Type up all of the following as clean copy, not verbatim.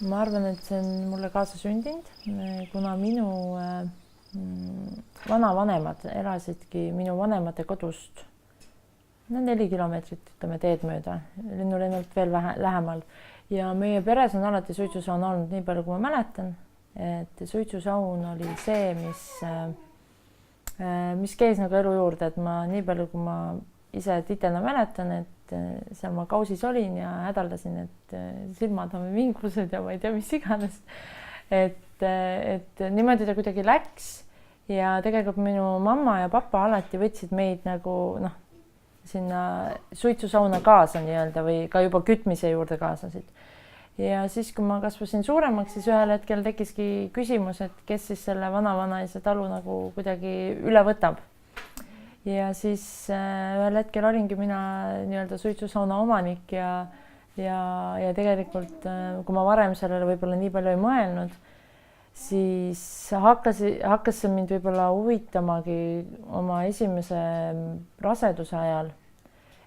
ma arvan, et see on mulle kaasa sündinud, kuna minu vanavanemad elasidki minu vanemate kodust 4 kilomeetrit, ütleme, teed mööda, lennulennult veel lähemal. Ja meie peres on alati suitsusaun olnud, nii palju kui ma mäletan, et suitsusaun oli see, mis käis nagu elu juurde, et ma nii palju, kui ma ise titena mäletan, et seal ma kausis olin ja hädaldasin, et silmad on vingused ja ma ei tea, mis iganes. Et niimoodi ta kuidagi läks ja tegelikult minu mamma ja papa alati võtsid meid nagu sinna suitsusauna kaasa nii-öelda või ka juba kütmise juurde kaasasid. Ja siis, kui ma kasvasin suuremaks, siis ühel hetkel tekkiski küsimus, et kes siis selle vana-vanaisa talu nagu kuidagi üle võtab. Ja siis ühel hetkel olingi mina nii-öelda suitsusauna omanik ja tegelikult, kui ma varem sellele võib-olla nii palju ei mõelnud, siis hakkas see mind võib-olla huvitamagi oma esimese raseduse ajal.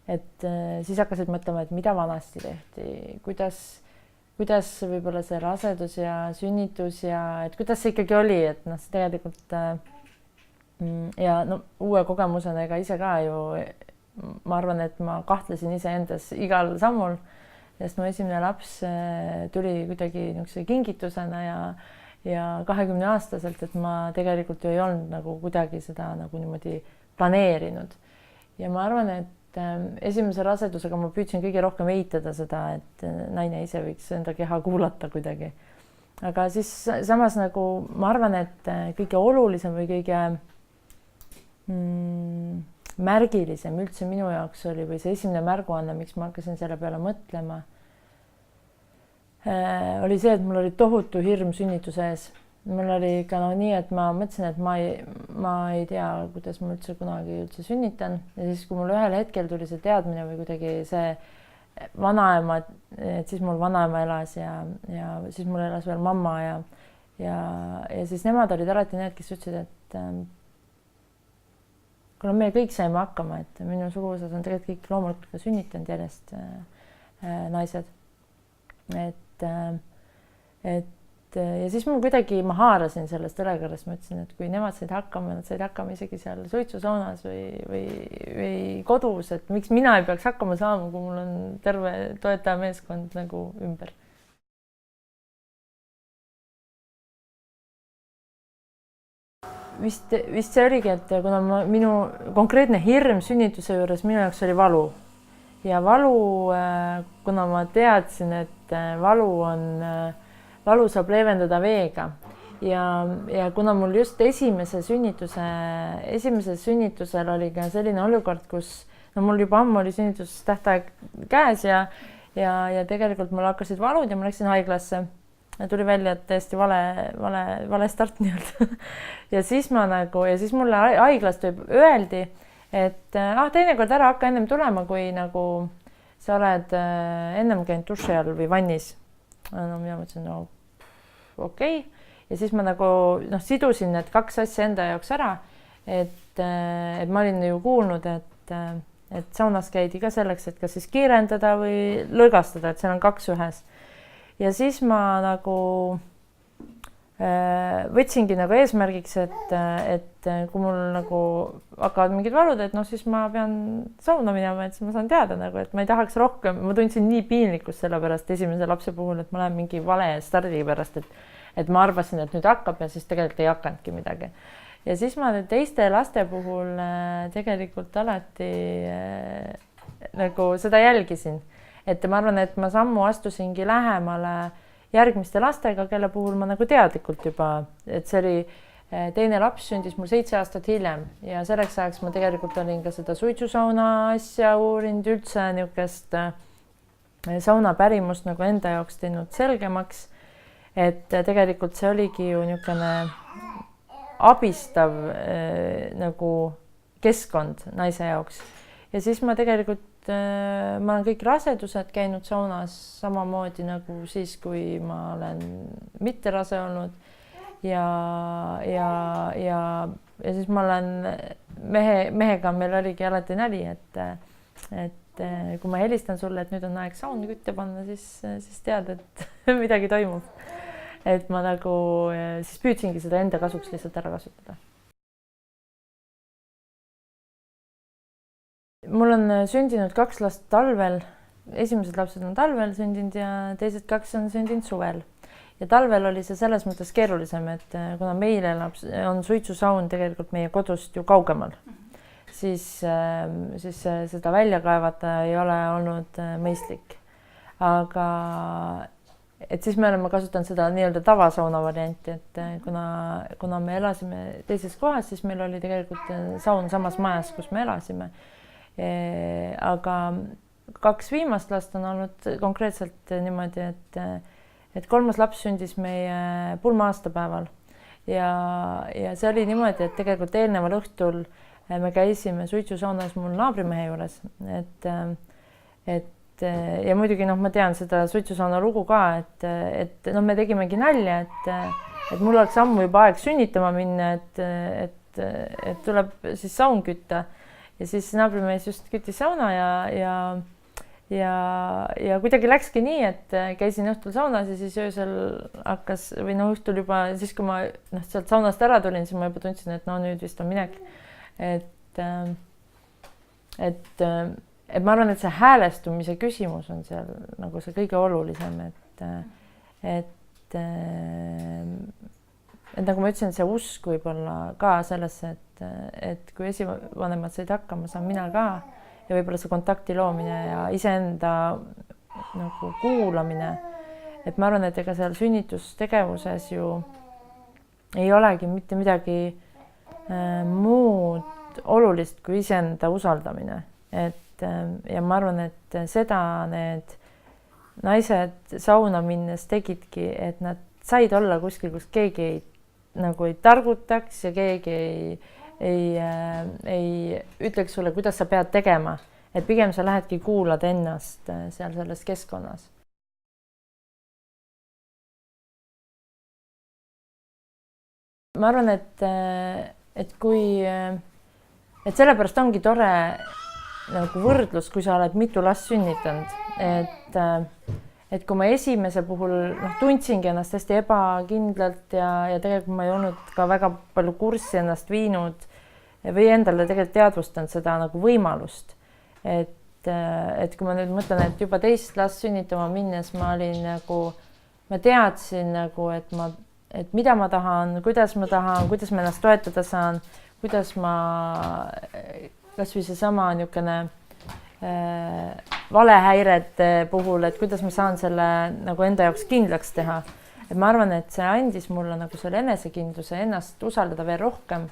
Et siis hakkasid mõtlema, et mida vanasti tehti, kuidas võib-olla see rasedus ja sünnitus ja et kuidas see ikkagi oli, et see tegelikult ja uue kogemusena ega ise ka ju ma arvan, et ma kahtlesin iseendas igal sammul, sest mu esimene laps tuli kuidagi niisuguse kingitusena ja 20-aastaselt, et ma tegelikult ju ei olnud nagu kuidagi seda nagu niimoodi planeerinud. Ja ma arvan, et esimese rasedusega ma püüdsin kõige rohkem eitada seda, et naine ise võiks enda keha kuulata kuidagi. Aga siis samas nagu ma arvan, et kõige olulisem või kõige märgilisem üldse minu jaoks oli või see esimene märguanne, miks ma hakkasin selle peale mõtlema, oli see, et mul oli tohutu hirm sünnituse ees. Mul oli ikka nii, et ma mõtlesin, et ma ei tea, kuidas ma kunagi sünnitan. Ja siis, kui mul ühel hetkel tuli see teadmine või kuidagi see vanaema, et siis mul vanaema elas ja siis mul elas veel mamma ja siis nemad olid alati need, kes ütlesid, et kuna me kõik saime hakkama, et minu suguvõsas on tegelikult kõik loomulikult ka sünnitanud järjest naised. Ja siis ma kuidagi haarasin sellest õlekarrast, ma ütlesin, et kui nemad said hakkama, nad said hakkama isegi seal suitsusaunas või kodus, et miks mina ei peaks hakkama saama, kui mul on terve toetaja meeskond nagu ümber. Vist see oligi, et kuna minu konkreetne hirm sünnituse juures minu jaoks oli valu ja valu, kuna ma teadsin, et valu saab leevendada veega ja kuna mul just esimesel sünnitusel oli ka selline olukord, kus mul juba ammu oli sünnitustähtaeg käes ja tegelikult mul hakkasid valud ja ma läksin haiglasse. Tuli välja, et täiesti vale start nii-öelda. Ja siis mulle haiglast öeldi, et teinekord ära hakka ennem tulema, kui nagu sa oled ennem käinud duši all või vannis. Mina mõtlesin, okei. Ja siis ma nagu sidusin need kaks asja enda jaoks ära, et ma olin ju kuulnud, et saunas käidi ka selleks, et kas siis kiirendada või lõõgastada, et seal on kaks ühes. Ja siis ma nagu võtsingi nagu eesmärgiks, et kui mul nagu hakkavad mingid valud, et siis ma pean sauna minema, et ma saan teada nagu, et ma ei tahaks rohkem, ma tundsin nii piinlikkust selle pärast esimese lapse puhul, et ma lähen mingi vale stardi pärast, et ma arvasin, et nüüd hakkab ja siis tegelikult ei hakanudki midagi. Ja siis ma teiste laste puhul tegelikult alati nagu seda jälgisin. Et ma arvan, et ma sammu astusingi lähemale järgmiste lastega, kelle puhul ma nagu teadlikult juba, et see oli teine laps sündis mul 7 aastat hiljem ja selleks ajaks ma tegelikult olin ka seda suitsusauna asja uurinud üldse niisugust sauna pärimust nagu enda jaoks teinud selgemaks, et tegelikult see oligi ju niisugune abistav nagu keskkond naise jaoks. Ja siis ma tegelikult ma olen kõik rasedused käinud saunas samamoodi nagu siis, kui ma olen mitte rase olnud ja siis ma olen mehega, meil oligi alati nali, et kui ma helistan sulle, et nüüd on aeg saun kütte panna, siis tead, et midagi toimub. Et ma nagu siis püüdsingi seda enda kasuks lihtsalt ära kasutada. Mul on sündinud 2 last talvel. Esimesed lapsed on talvel sündinud ja teised 2 on sündinud suvel. Ja talvel oli see selles mõttes keerulisem, et kuna meil on suitsusaun tegelikult meie kodust ju kaugemal, siis seda välja kaevata ei ole olnud mõistlik. Aga et siis me oleme kasutanud seda nii-öelda tavasauna varianti, et kuna me elasime teises kohas, siis meil oli tegelikult saun samas majas, kus me elasime. Aga 2 viimast last on olnud konkreetselt niimoodi, et 3. laps sündis meie pulma-aastapäeval ja see oli niimoodi, et tegelikult eelneval õhtul me käisime suitsusaunas mul naabrimehe juures, et ja muidugi ma tean seda suitsusauna lugu ka, et me tegimegi nalja, et mul oleks ammu juba aeg sünnitama minna, et tuleb siis saun kütta ja siis naabrimees just küttis sauna ja kuidagi läkski nii, et käisin õhtul saunas ja siis öösel hakkas või õhtul juba siis, kui ma sealt saunast ära tulin, siis ma juba tundsin, et nüüd vist on minek. Et ma arvan, et see häälestumise küsimus on seal nagu see kõige olulisem, et nagu ma ütlesin, see usk võib olla ka sellesse, et kui esivanemad said hakkama, saan mina ka. Ja võib-olla see kontakti loomine ja iseenda nagu kuulamine. Et ma arvan, et ega seal sünnitustegevuses ju ei olegi mitte midagi muud olulist kui iseenda usaldamine. Ja ma arvan, et seda need naised sauna minnes tegidki, et nad said olla kuskil, kus keegi ei targutaks ja keegi ei ütleks sulle, kuidas sa pead tegema, et pigem sa lähedki kuulad ennast seal selles keskkonnas. Ma arvan, et sellepärast ongi tore nagu võrdlus, kui sa oled mitu last sünnitanud, et kui ma esimese puhul tundsingi ennast hästi ebakindlalt ja tegelikult ma ei olnud ka väga palju kurssi ennast viinud või endale tegelikult teadvustanud seda nagu võimalust. Et kui ma nüüd mõtlen, et juba 2 last sünnitama minnes ma olin nagu, ma teadsin nagu, et mida ma tahan, kuidas ma ennast toetada saan, kuidas ma kas või seesama niisugune valehäirete puhul, et kuidas ma saan selle nagu enda jaoks kindlaks teha. Et ma arvan, et see andis mulle nagu selle enesekindluse ennast usaldada veel rohkem.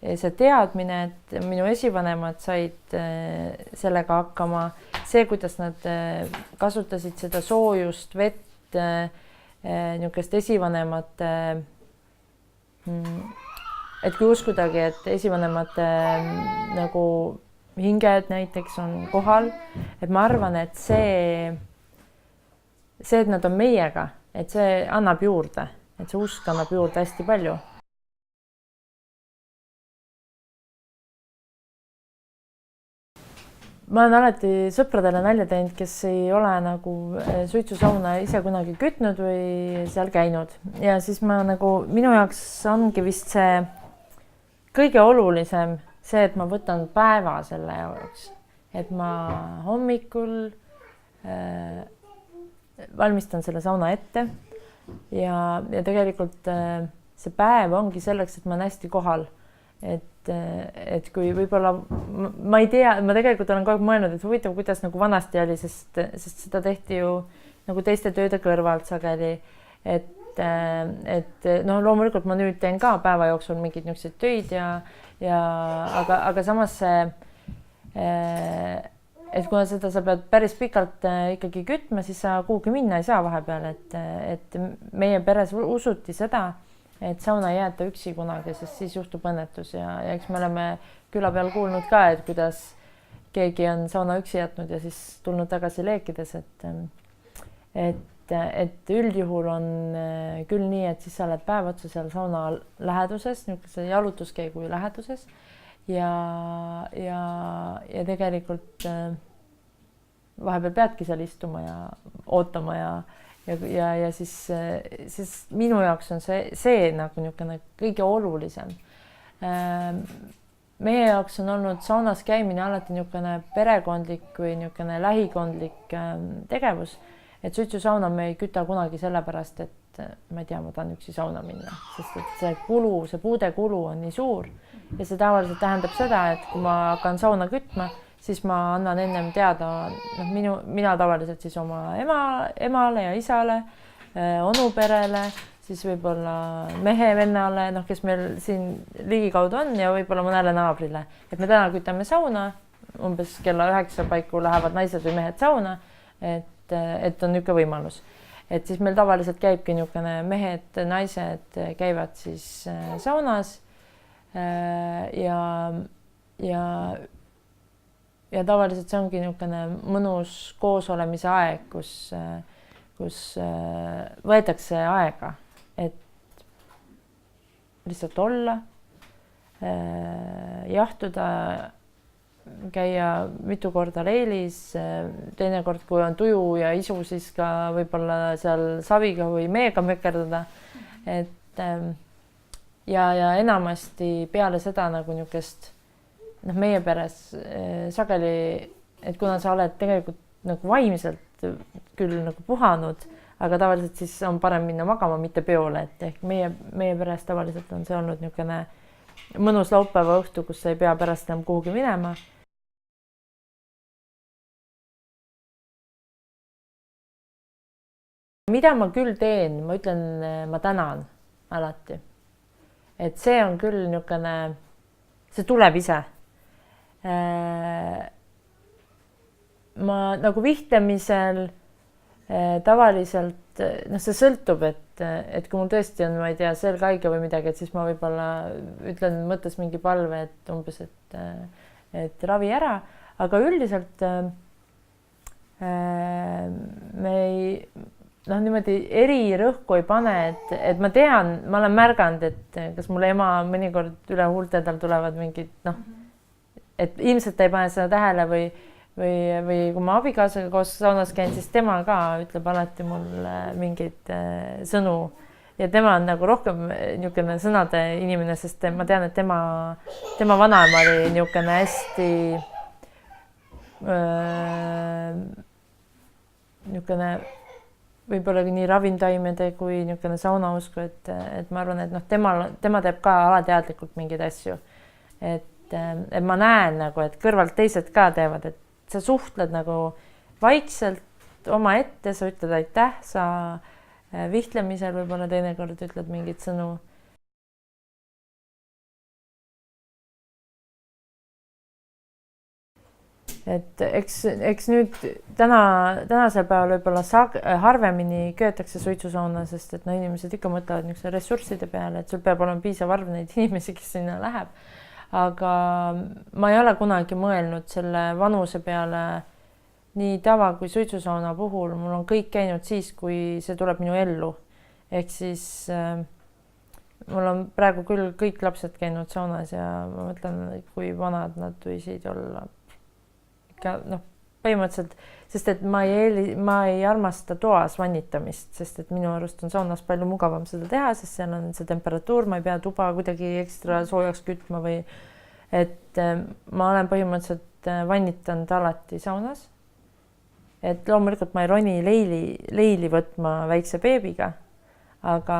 See teadmine, et minu esivanemad said sellega hakkama, see, kuidas nad kasutasid seda soojust, vett, niisugust esivanemate, et kui uskudagi, et esivanemate nagu hinged näiteks on kohal, et ma arvan, et see, et nad on meiega, et see annab juurde, et see usk annab juurde hästi palju. Ma olen alati sõpradele nalja teinud, kes ei ole nagu suitsusauna ise kunagi kütnud või seal käinud. Ja siis ma nagu, minu jaoks ongi vist see kõige olulisem see, et ma võtan päeva selle jaoks, et ma hommikul valmistan selle sauna ette ja tegelikult see päev ongi selleks, et ma olen hästi kohal, et kui võib-olla ma ei tea, ma tegelikult olen kogu aeg mõelnud, et huvitav, kuidas nagu vanasti oli, sest seda tehti ju nagu teiste tööde kõrvalt sageli, et loomulikult ma nüüd teen ka päeva jooksul mingeid niisuguseid töid aga samas see, et kuna seda sa pead päris pikalt ikkagi kütma, siis sa kuhugi minna ei saa vahepeal, et meie peres usuti seda, et sauna ei jäeta üksi kunagi, sest siis juhtub õnnetus ja eks me oleme küla peal kuulnud ka, et kuidas keegi on sauna üksi jätnud ja siis tulnud tagasi leekides, et üldjuhul on küll nii, et siis sa oled päev otsa seal sauna läheduses, niisuguse jalutuskäigu läheduses ja tegelikult vahepeal peadki seal istuma ja ootama ja siis minu jaoks on see nagu niisugune kõige olulisem. Meie jaoks on olnud saunas käimine alati niisugune perekondlik või niisugune lähikondlik tegevus, et suitsusauna me ei küta kunagi sellepärast, et ma ei tea, ma tahan üksi sauna minna, sest et see puude kulu on nii suur ja see tavaliselt tähendab seda, et kui ma hakkan sauna kütma, siis ma annan ennem teada, mina tavaliselt siis oma emale ja isale, onuperele, siis võib-olla mehe-vennale, kes meil siin ligikaudu on ja võib-olla mõnele naabrile, et me täna kütame sauna, umbes kella 9 paiku lähevad naised või mehed sauna, et on niisugune võimalus. Et siis meil tavaliselt käibki niisugune mehed, naised käivad siis saunas ja tavaliselt see ongi niisugune mõnus koosolemise aeg, kus võetakse aega, et lihtsalt olla, jahtuda, käia mitu korda leilis, teinekord, kui on tuju ja isu, siis ka võib-olla seal saviga või meega mökerdada. Ja enamasti peale seda nagu niisugust meie peres sageli, et kuna sa oled tegelikult nagu vaimselt küll nagu puhanud, aga tavaliselt siis on parem minna magama, mitte peole, et ehk meie peres tavaliselt on see olnud niisugune mõnus laupäeva õhtu, kus sa ei pea pärast enam kuhugi minema. Mida ma küll teen, ma ütlen, ma tänan alati. Et see on küll niisugune, see tuleb ise. Ma nagu vihtlamisel tavaliselt, see sõltub, et kui mul tõesti on, ma ei tea, selg haige või midagi, et siis ma võib-olla ütlen mõttes mingi palve, et umbes, et ravi ära, aga üldiselt me ei niimoodi erirõhku ei pane, et ma tean, ma olen märganud, et kas mul ema mõnikord üle huulte tal tulevad mingid, et ilmselt ta ei pane seda tähele või kui ma abikaasaga koos saunas käin, siis tema ka ütleb alati mulle mingeid sõnu ja tema on nagu rohkem niisugune sõnade inimene, sest ma tean, et tema vanaema oli niisugune hästi niisugune võib-olla nii ravimtaimede kui niisugune saunausku, et ma arvan, et tema teeb ka alateadlikult mingeid asju. Et ma näen nagu, et kõrvalt teised ka teevad, et sa suhtled nagu vaikselt oma ette, sa ütled aitäh, sa vihtlemisel võib-olla teinekord ütled mingid sõnu. Et eks nüüd tänasel päeval võib-olla harvemini köetakse suitsusauna, sest et inimesed ikka mõtlevad niisuguse ressursside peale, et sul peab olema piisav arv neid inimesi, kes sinna läheb. Aga ma ei ole kunagi mõelnud selle vanuse peale nii tava kui suitsusauna puhul. Mul on kõik käinud siis, kui see tuleb minu ellu. Ehk siis mul on praegu küll kõik lapsed käinud saunas ja ma mõtlen, kui vanad nad võisid olla. Põhimõtteliselt, sest et ma ei armasta toas vannitamist, sest et minu arust on saunas palju mugavam seda teha, sest seal on see temperatuur, ma ei pea tuba kuidagi ekstra soojaks kütma või et ma olen põhimõtteliselt vannitanud alati saunas. Et loomulikult ma ei roni leili võtma väikse beebiga, aga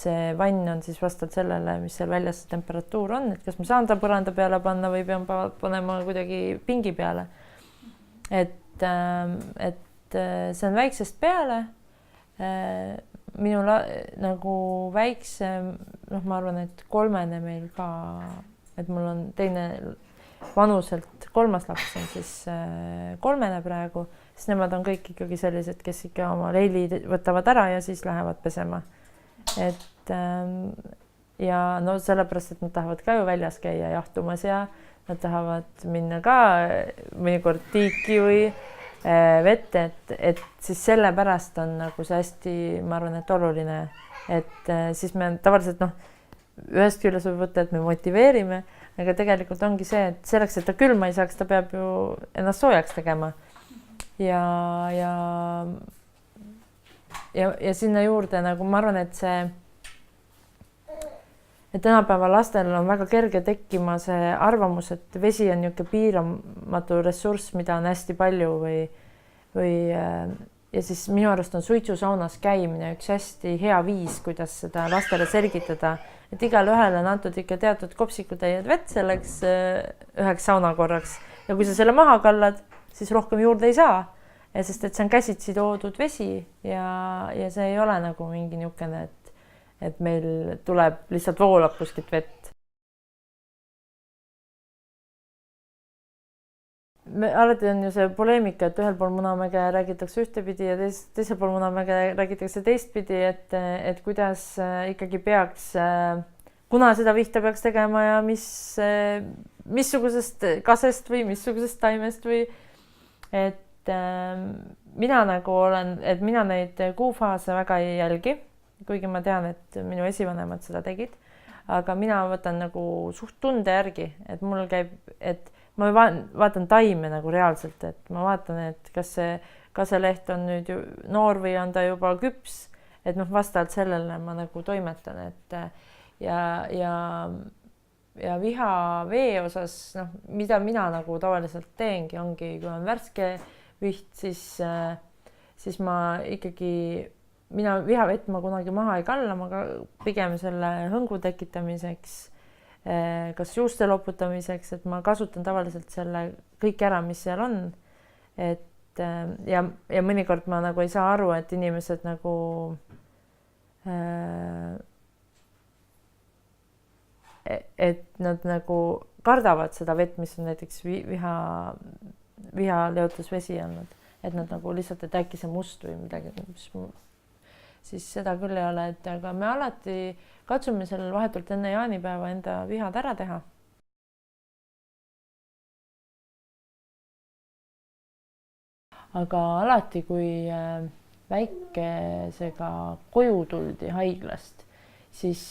see vann on siis vastavalt sellele, mis seal väljas see temperatuur on, et kas ma saan ta põranda peale panna või pean panema kuidagi pingi peale. Et see on väiksest peale. Minu nagu väiksem, ma arvan, et 3 meil ka, et mul on teine vanuselt 3. laps on siis 3 praegu, siis nemad on kõik ikkagi sellised, kes ikka oma leili võtavad ära ja siis lähevad pesema. Et ja sellepärast, et nad tahavad ka ju väljas käia jahtumas ja nad tahavad minna ka mõnikord tiiki või vette, et siis sellepärast on nagu see hästi, ma arvan, et oluline, et siis me tavaliselt ühest küljest võib võtta, et me motiveerime, aga tegelikult ongi see, et selleks, et ta külma ei saaks, ta peab ju ennast soojaks tegema. ja, ja, ja sinna juurde nagu ma arvan, et tänapäeva lastel on väga kerge tekkima see arvamus, et vesi on niisugune piiramatu ressurss, mida on hästi palju või ja siis minu arust on suitsusaunas käimine üks hästi hea viis, kuidas seda lastele selgitada, et igale ühele on antud ikka teatud kopsikutäied vett selleks üheks saunakorraks ja kui sa selle maha kallad, siis rohkem juurde ei saa, sest et see on käsitsi toodud vesi ja see ei ole nagu mingi niisugune, et meil tuleb lihtsalt voolab kuskilt vett. Alati on ju see poleemika, et ühel pool Munamäge räägitakse ühtepidi ja teisel pool Munamäge räägitakse teistpidi, et kuidas ikkagi peaks, kuna seda vihta peaks tegema ja missugusest kasest või missugusest taimest või et mina nagu olen, et mina neid kuufaase väga ei jälgi, kuigi ma tean, et minu esivanemad seda tegid, aga mina võtan nagu suht tunde järgi, et mul käib, et ma vaatan taime nagu reaalselt, et ma vaatan, et kas see kaseleht on nüüd noor või on ta juba küps, et noh, vastavalt sellele ma nagu toimetan, et ja vihavee osas, noh, mida mina nagu tavaliselt teengi, ongi, kui on värske viht, siis ma ikkagi, mina vihavett ma kunagi maha ei kalla, ma pigem selle hõngu tekitamiseks, kas juuste loputamiseks, et ma kasutan tavaliselt selle kõik ära, mis seal on. Et ja mõnikord ma nagu ei saa aru, et inimesed nagu et nad nagu kardavad seda vett, mis on näiteks vihaleotusvesi olnud, et nad nagu lihtsalt, et äkki see must või midagi, siis seda küll ei ole, et aga me alati katsume sellel vahetult enne jaanipäeva enda vihad ära teha. Aga alati, kui väikesega koju tuldi haiglast, siis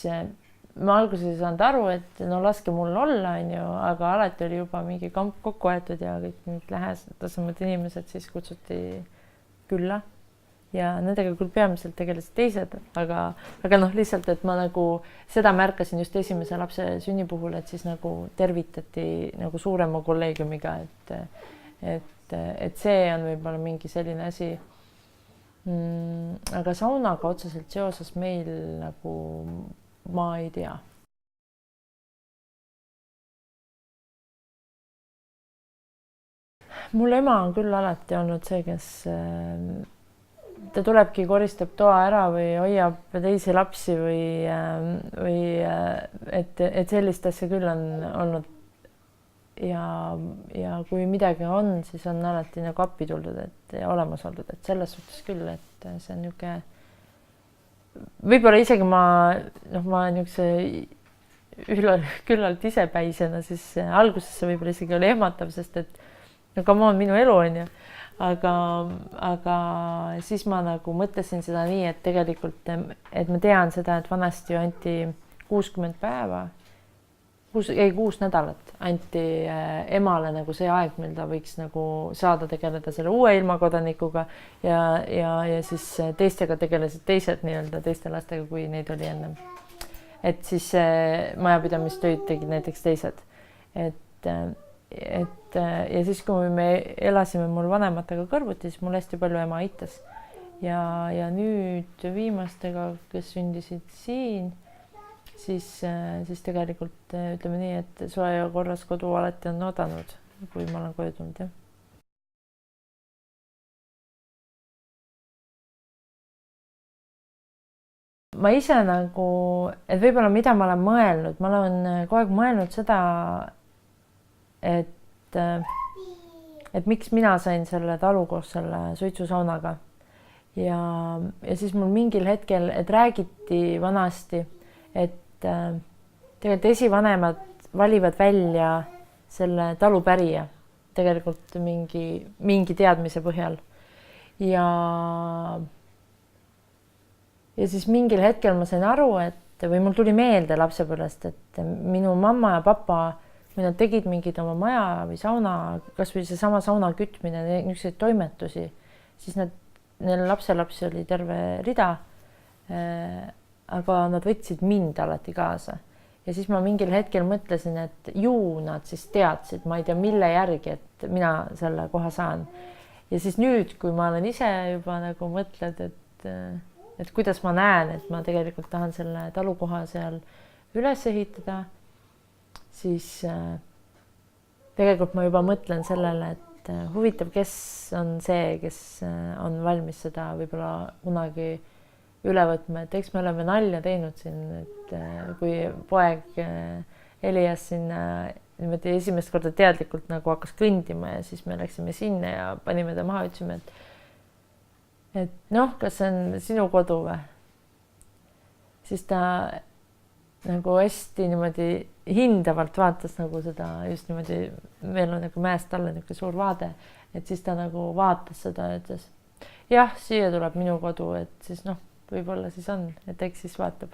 ma alguses ei saanud aru, et no laske mul olla, aga alati oli juba mingi kamp kokku aetud ja kõik mingid lähedasemad inimesed siis kutsuti külla. Ja nendega küll peamiselt tegelesid teised, aga noh, lihtsalt, et ma nagu seda märkasin just esimese lapse sünni puhul, et siis nagu tervitati nagu suurema kolleegiumiga, et see on võib-olla mingi selline asi. Aga saunaga otseselt seoses meil nagu ma ei tea. Mul ema on küll alati olnud see, kes ta tulebki, koristab toa ära või hoiab teisi lapsi või et sellist asja küll on olnud ja kui midagi on, siis on alati nagu appi tuldud, et olemas oldud, et selles suhtes küll, et see on niisugune, võib-olla isegi ma niisuguse küllalt isepäisena, siis alguses see võib-olla isegi oli ehmatav, sest et no come on, minu elu on ju. Aga siis ma nagu mõtlesin seda nii, et tegelikult, et ma tean seda, et vanasti anti 60 päeva, 6 nädalat anti emale nagu see aeg, mil ta võiks nagu saada tegeleda selle uue ilmakodanikuga ja siis teistega tegelesid teised nii-öelda teiste lastega, kui neid oli ennem. Et siis majapidamistöid tegid näiteks teised. Ja siis, kui me elasime mul vanematega kõrvuti, siis mul hästi palju ema aitas. Ja nüüd viimastega, kes sündisid siin, siis tegelikult ütleme nii, et soe ja korras kodu alati on oodanud, kui ma olen koju tulnud, jah. Ma ise nagu, et võib-olla mida ma olen mõelnud, ma olen kogu aeg mõelnud seda, et miks mina sain selle talu koos selle suitsusaunaga ja siis mul mingil hetkel, et räägiti vanasti, et tegelikult esivanemad valivad välja selle talupärija tegelikult mingi teadmise põhjal ja siis mingil hetkel ma sain aru, või mul tuli meelde lapsepõlvest, et minu mamma ja papa või nad tegid mingid oma maja või sauna, kasvõi seesama sauna kütmine, niisuguseid toimetusi, siis neil lapselapsi oli terve rida. Aga nad võtsid mind alati kaasa ja siis ma mingil hetkel mõtlesin, et ju nad siis teadsid, ma ei tea, mille järgi, et mina selle koha saan. Ja siis nüüd, kui ma olen ise juba nagu mõtled, et kuidas ma näen, et ma tegelikult tahan selle talukoha seal üles ehitada, siis tegelikult ma juba mõtlen sellele, et huvitav, kes on see, kes on valmis seda võib-olla kunagi üle võtma, et eks me oleme nalja teinud siin, et kui poeg Elias sinna niimoodi esimest korda teadlikult nagu hakkas kõndima ja siis me läksime sinna ja panime ta maha, ütlesime, et noh, kas see on sinu kodu või? Siis ta nagu hästi niimoodi hindavalt vaatas nagu seda just niimoodi, meil on nagu mäest alla niisugune suur vaade, et siis ta nagu vaatas seda ja ütles, jah, siia tuleb minu kodu, et siis noh, võib-olla siis on, et eks siis vaatab.